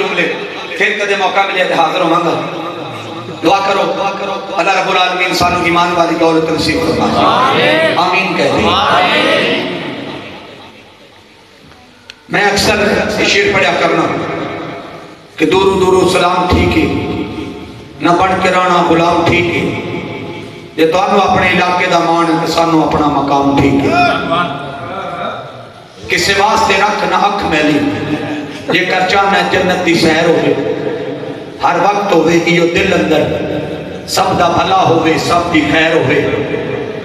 जुमले फिर कदे मौका मिले तो हाजिर होवांगा। दुआ करो अल्लाह रब्बुल आलमीन सानू ईमान वाली दौलत नसीब फरमाए, आमीन कह दी। मैं अक्सर शेर पढ़ा करना कि दूरों दूरों सलाम ठीक है, न बन के रहना गुलाम ठीक है, जे तुहानू अपने इलाके का मान है तो सानू अपना मकाम ठीक है। किसी वास्ते रख ना अख मैली, जेकर चाहना जन्नत की सैर हो, हर वक्त हो दिल अंदर सब दा भला होवे, सब की खैर होवे,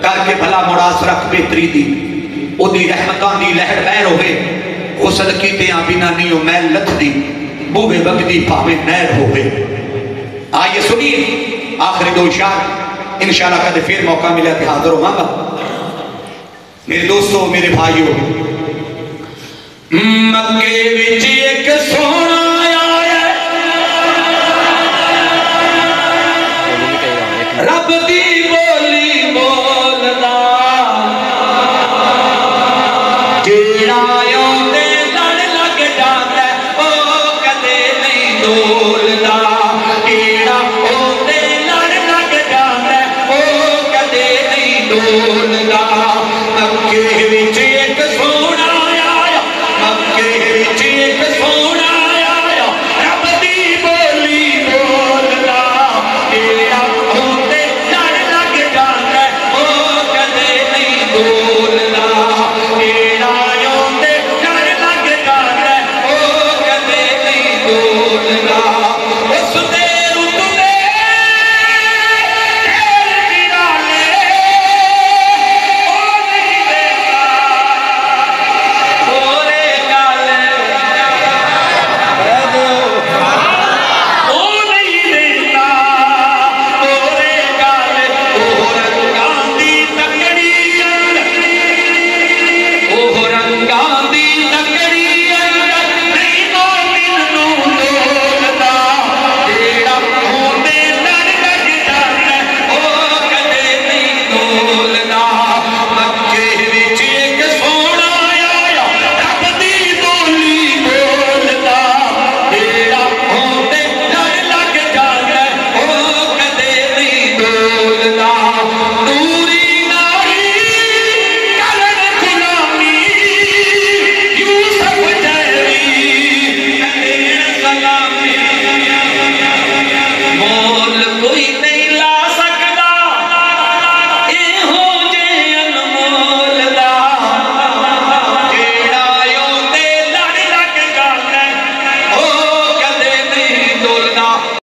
करके भला मुरास रख बेहतरी दी, ओदी रहमतां दी लहर लहर होवे, गुसल कीते बिना नहीं हो मैल लथदी, बूहे बगदी भावे नहर होवे। आइए सुनिए आखिरी दो इशार, इंशाअल्लाह कदे फिर मौका मिला तो हाजिर होवांगा। मेरे दोस्तों, मेरे भाइयों, मक्के